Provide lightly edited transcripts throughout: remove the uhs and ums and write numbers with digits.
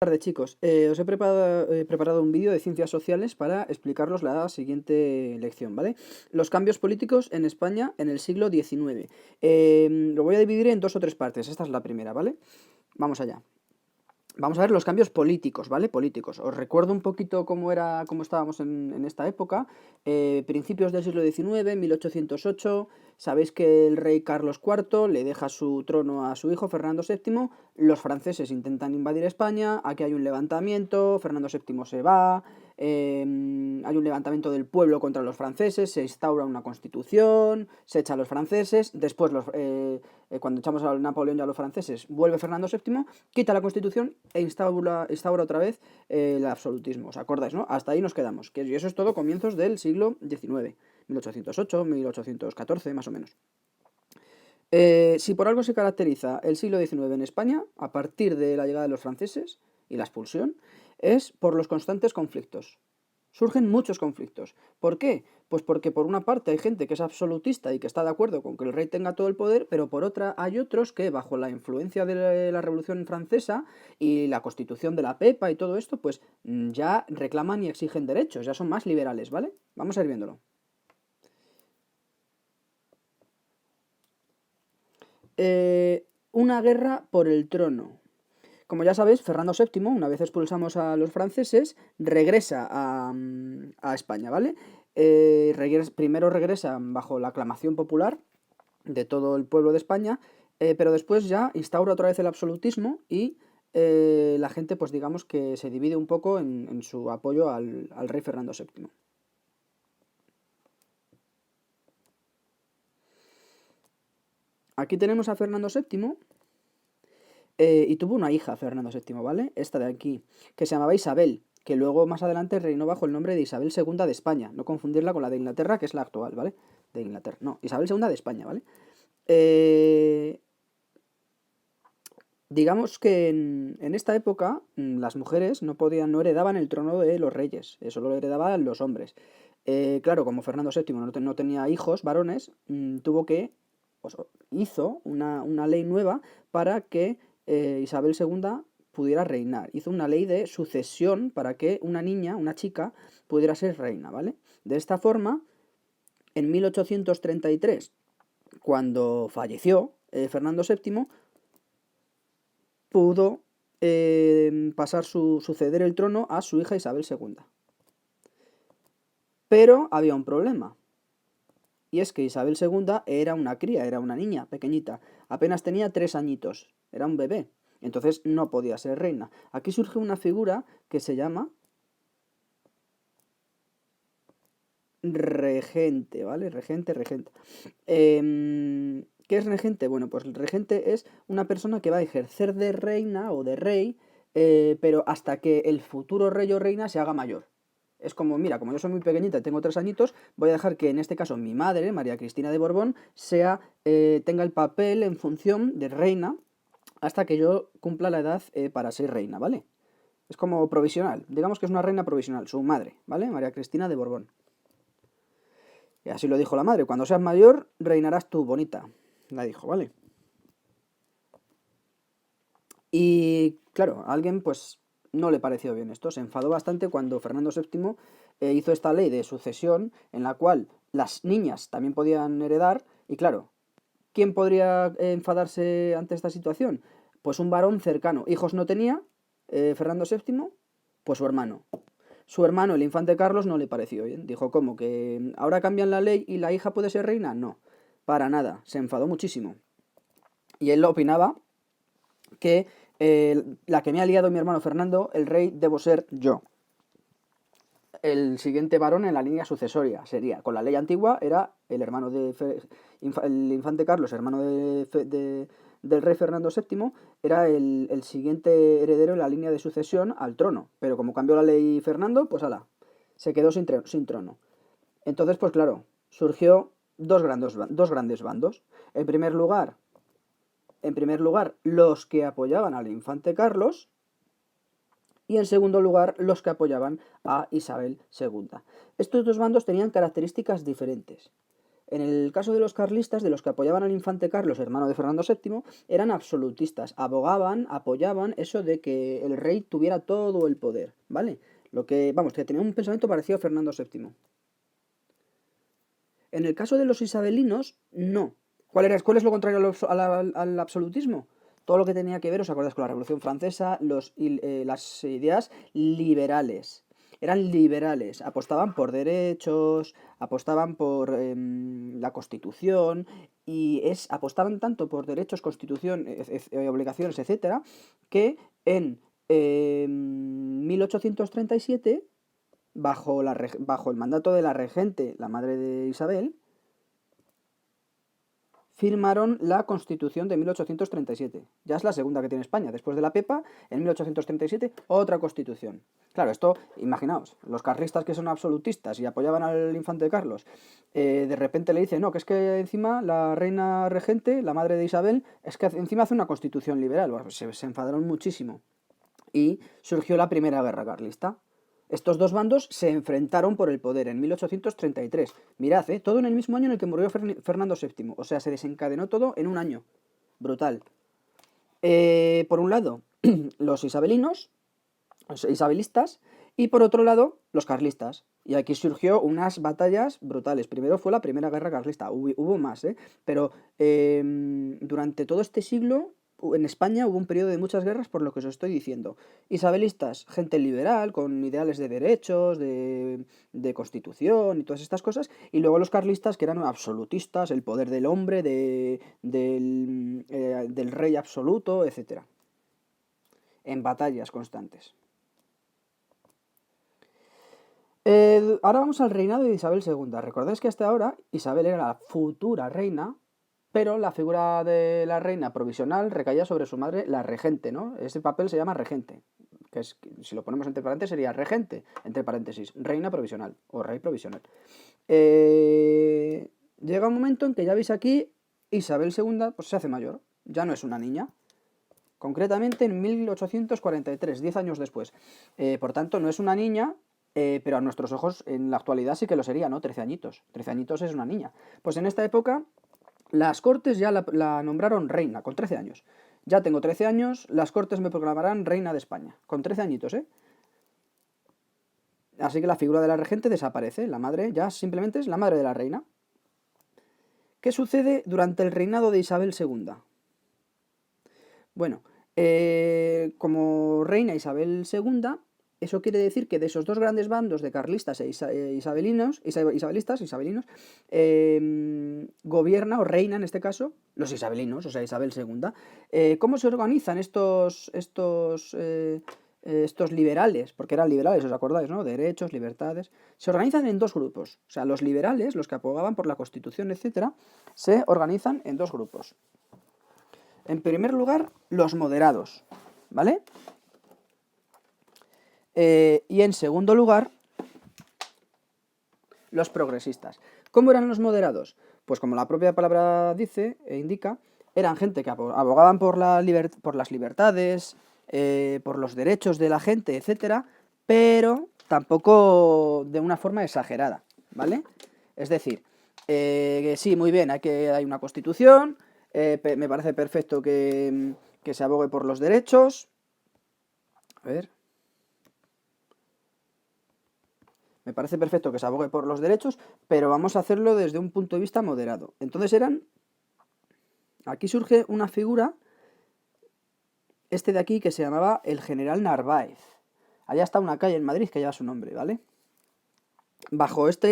Buenas tardes, chicos. Os he preparado un vídeo de ciencias sociales para explicaros la siguiente lección, ¿vale? Los cambios políticos en España en el siglo XIX. Lo voy a dividir en dos o tres partes. Esta es la primera, ¿vale? Vamos allá. Vamos a ver los cambios políticos, ¿vale? Políticos. Os recuerdo un poquito cómo estábamos en esta época. Principios del siglo XIX, 1808. Sabéis que el rey Carlos IV le deja su trono a su hijo Fernando VII. Los franceses intentan invadir España. Aquí hay un levantamiento. Fernando VII se va. Hay un levantamiento del pueblo contra los franceses. Se instaura una constitución. Se echa a los franceses. Después cuando echamos a Napoleón y a los franceses, vuelve Fernando VII, quita la Constitución e instaura otra vez el absolutismo. ¿Os acordáis, no? Hasta ahí nos quedamos. Y eso es todo comienzos del siglo XIX, 1808, 1814, más o menos. Si por algo se caracteriza el siglo XIX en España, a partir de la llegada de los franceses y la expulsión, es por los constantes conflictos. Surgen muchos conflictos. ¿Por qué? Pues porque por una parte hay gente que es absolutista y que está de acuerdo con que el rey tenga todo el poder, pero por otra hay otros que bajo la influencia de la Revolución Francesa y la constitución de la Pepa y todo esto, pues ya reclaman y exigen derechos, ya son más liberales, ¿vale? Vamos a ir viéndolo. Una guerra por el trono. Como ya sabéis, Fernando VII, una vez expulsamos a los franceses, regresa a España, ¿vale? Primero regresa bajo la aclamación popular de todo el pueblo de España, pero después ya instaura otra vez el absolutismo y la gente, pues digamos que se divide un poco en su apoyo al rey Fernando VII. Aquí tenemos a Fernando VII. Y tuvo una hija, Fernando VII, ¿vale? Esta de aquí, que se llamaba Isabel, que luego más adelante reinó bajo el nombre de Isabel II de España. No confundirla con la de Inglaterra, que es la actual, ¿vale? De Inglaterra. No, Isabel II de España, ¿vale? Digamos que en esta época las mujeres no heredaban el trono de los reyes, solo lo heredaban los hombres. Claro, como Fernando VII no tenía hijos varones, pues, hizo una ley nueva para que Isabel II pudiera reinar. Hizo una ley de sucesión para que una niña, una chica, pudiera ser reina, ¿vale? De esta forma, en 1833, cuando falleció Fernando VII, pudo suceder el trono a su hija Isabel II. Pero había un problema. Y es que Isabel II era una cría, era una niña pequeñita. Apenas tenía 3 añitos. Era un bebé. Entonces no podía ser reina. Aquí surge una figura que se llama regente, ¿vale? Regente. ¿Qué es regente? Bueno, pues el regente es una persona que va a ejercer de reina o de rey, pero hasta que el futuro rey o reina se haga mayor. Es como, mira, como yo soy muy pequeñita y tengo 3 añitos, voy a dejar que en este caso mi madre, María Cristina de Borbón, tenga el papel en función de reina hasta que yo cumpla la edad para ser reina, ¿vale? Es como provisional, digamos que es una reina provisional, su madre, ¿vale? María Cristina de Borbón. Y así lo dijo la madre, cuando seas mayor, reinarás tú, bonita. La dijo, ¿vale? Y claro, a alguien pues no le pareció bien esto, se enfadó bastante cuando Fernando VII hizo esta ley de sucesión en la cual las niñas también podían heredar y claro, ¿quién podría enfadarse ante esta situación? Pues un varón cercano. Hijos no tenía Fernando VII, pues su hermano. Su hermano, el infante Carlos, no le pareció bien. Dijo, ¿cómo? ¿Que ahora cambian la ley y la hija puede ser reina? No, para nada. Se enfadó muchísimo. Y él opinaba que la que me ha liado mi hermano Fernando, el rey debo ser yo. El siguiente varón en la línea sucesoria sería, con la ley antigua, era el hermano el infante Carlos, hermano del rey Fernando VII, era el siguiente heredero en la línea de sucesión al trono. Pero como cambió la ley Fernando, pues ala, se quedó sin trono. Entonces, pues claro, surgió dos grandes bandos. En primer lugar, los que apoyaban al infante Carlos y en segundo lugar, los que apoyaban a Isabel II. Estos dos bandos tenían características diferentes. En el caso de los carlistas, de los que apoyaban al infante Carlos, hermano de Fernando VII, eran absolutistas, abogaban, apoyaban eso de que el rey tuviera todo el poder, ¿vale? Lo que, vamos, que tenía un pensamiento parecido a Fernando VII. En el caso de los isabelinos, no. ¿Cuál es lo contrario al absolutismo? Todo lo que tenía que ver, ¿os acordáis con la Revolución Francesa? Las ideas liberales. Eran liberales, apostaban por derechos, apostaban por la Constitución y apostaban tanto por derechos, Constitución, obligaciones, etcétera, que en 1837 bajo el mandato de la regente, la madre de Isabel, firmaron la Constitución de 1837. Ya es la segunda que tiene España. Después de la Pepa, en 1837, otra Constitución. Claro, esto, imaginaos, los carlistas que son absolutistas y apoyaban al infante Carlos, de repente le dicen, no, que es que encima la reina regente, la madre de Isabel, es que encima hace una Constitución liberal. Bueno, se enfadaron muchísimo. Y surgió la Primera Guerra Carlista. Estos dos bandos se enfrentaron por el poder en 1833. Mirad, todo en el mismo año en el que murió Fernando VII. O sea, se desencadenó todo en un año. Brutal. Por un lado, los isabelinos, los isabelistas, y por otro lado, los carlistas. Y aquí surgió unas batallas brutales. Primero fue la Primera Guerra Carlista, hubo más, pero durante todo este siglo en España hubo un periodo de muchas guerras por lo que os estoy diciendo. Isabelistas, gente liberal, con ideales de derechos, de constitución y todas estas cosas. Y luego los carlistas, que eran absolutistas, el poder del hombre, del rey absoluto, etc. En batallas constantes. Ahora vamos al reinado de Isabel II. Recordáis que hasta ahora Isabel era la futura reina, pero la figura de la reina provisional recaía sobre su madre, la regente, ¿no? Ese papel se llama regente, que es, si lo ponemos entre paréntesis, sería regente, entre paréntesis, reina provisional o rey provisional. Llega un momento en que ya veis aquí, Isabel II pues, se hace mayor, ya no es una niña. Concretamente en 1843, 10 años después. Por tanto, no es una niña, pero a nuestros ojos en la actualidad sí que lo sería, ¿no? 13 añitos. 13 añitos es una niña. Pues en esta época las Cortes ya la nombraron reina, con 13 años. Ya tengo 13 años, las Cortes me proclamarán reina de España. Con 13 añitos, ¿eh? Así que la figura de la regente desaparece. La madre ya simplemente es la madre de la reina. ¿Qué sucede durante el reinado de Isabel II? Bueno, como reina Isabel II, eso quiere decir que de esos dos grandes bandos de carlistas isabelinos, gobierna o reina en este caso los isabelinos, o sea, Isabel II. ¿Cómo se organizan estos liberales? Porque eran liberales, ¿os acordáis, no? Derechos, libertades. Se organizan en dos grupos. O sea, los liberales, los que abogaban por la Constitución, etcétera, se organizan en dos grupos. En primer lugar, los moderados, ¿vale? Y en segundo lugar, los progresistas. ¿Cómo eran los moderados? Pues como la propia palabra dice e indica, eran gente que abogaban por las libertades, por los derechos de la gente, etcétera, pero tampoco de una forma exagerada, ¿vale? Es decir, que sí, muy bien, hay una constitución, me parece perfecto que se abogue por los derechos. A ver. Me parece perfecto que se abogue por los derechos, pero vamos a hacerlo desde un punto de vista moderado. Entonces aquí surge una figura, de aquí, que se llamaba el general Narváez. Allá está una calle en Madrid que lleva su nombre, ¿vale? Bajo esta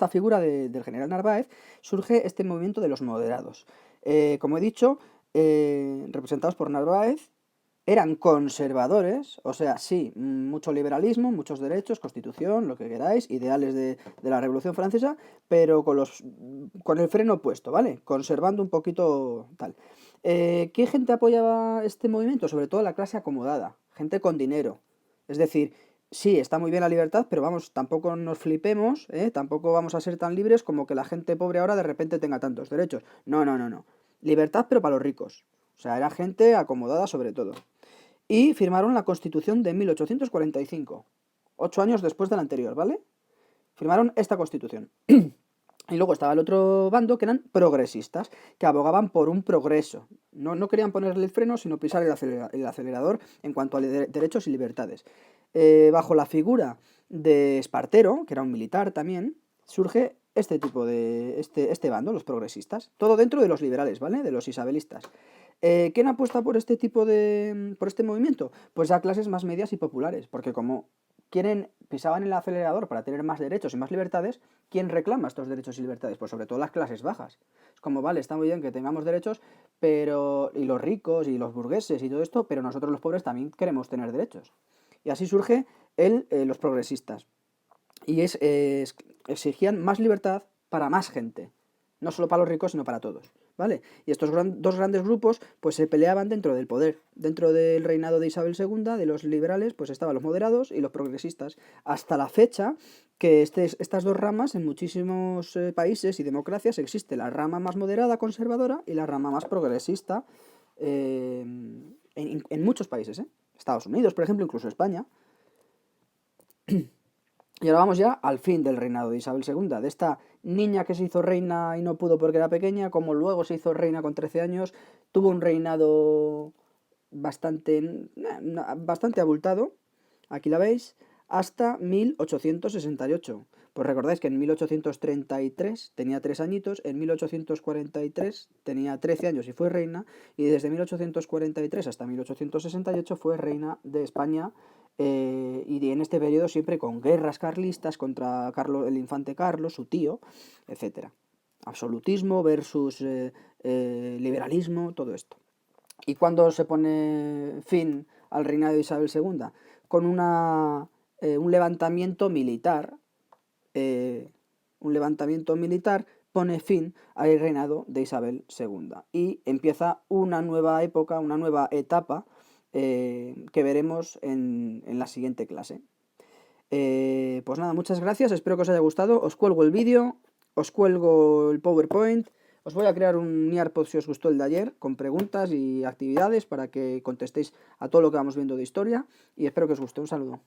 figura del general Narváez surge este movimiento de los moderados. Como he dicho, representados por Narváez, eran conservadores, o sea, sí, mucho liberalismo, muchos derechos, constitución, lo que queráis, ideales de la Revolución Francesa, pero con el freno puesto, ¿vale? Conservando un poquito tal. ¿Qué gente apoyaba este movimiento? Sobre todo la clase acomodada, gente con dinero. Es decir, sí, está muy bien la libertad, pero vamos, tampoco nos flipemos, tampoco vamos a ser tan libres como que la gente pobre ahora de repente tenga tantos derechos. No. Libertad, pero para los ricos. O sea, era gente acomodada sobre todo. Y firmaron la Constitución de 1845, 8 años después de la anterior, ¿vale? firmaron esta constitución. Y luego estaba el otro bando que eran progresistas, que abogaban por un progreso. No querían ponerle el freno, sino pisar el acelerador en cuanto a derechos y libertades. Bajo la figura de Espartero, que era un militar también, surge este tipo de. Este bando, los progresistas. Todo dentro de los liberales, ¿vale? De los isabelistas. ¿Quién apuesta por este tipo de. por este movimiento? Pues ya clases más medias y populares, porque como pisaban el acelerador para tener más derechos y más libertades, ¿quién reclama estos derechos y libertades? Pues sobre todo las clases bajas. Es como, vale, está muy bien que tengamos derechos, pero y los ricos y los burgueses y todo esto, pero nosotros los pobres también queremos tener derechos. Y así surge los progresistas. Y exigían más libertad para más gente. No solo para los ricos, sino para todos. ¿Vale? Y estos dos grandes grupos pues se peleaban dentro del poder. Dentro del reinado de Isabel II, de los liberales, pues estaban los moderados y los progresistas. Hasta la fecha que estas dos ramas en muchísimos países y democracias existe la rama más moderada, conservadora, y la rama más progresista en muchos países. Estados Unidos, por ejemplo, incluso España. Y ahora vamos ya al fin del reinado de Isabel II, de esta niña que se hizo reina y no pudo porque era pequeña, como luego se hizo reina con 13 años, tuvo un reinado bastante abultado, aquí la veis, hasta 1868. Pues recordáis que en 1833 tenía 3 añitos, en 1843 tenía 13 años y fue reina, y desde 1843 hasta 1868 fue reina de España. Y en este periodo siempre con guerras carlistas contra el infante Carlos, su tío, etc. Absolutismo versus liberalismo, todo esto. ¿Y cuándo se pone fin al reinado de Isabel II? Con un levantamiento militar. Un levantamiento militar pone fin al reinado de Isabel II. Y empieza una nueva época, una nueva etapa que veremos en la siguiente clase. Pues nada, muchas gracias, espero que os haya gustado. Os cuelgo el vídeo, os cuelgo el PowerPoint. Os voy a crear un Nearpod si os gustó el de ayer, con preguntas y actividades para que contestéis a todo lo que vamos viendo de historia. Y espero que os guste. Un saludo.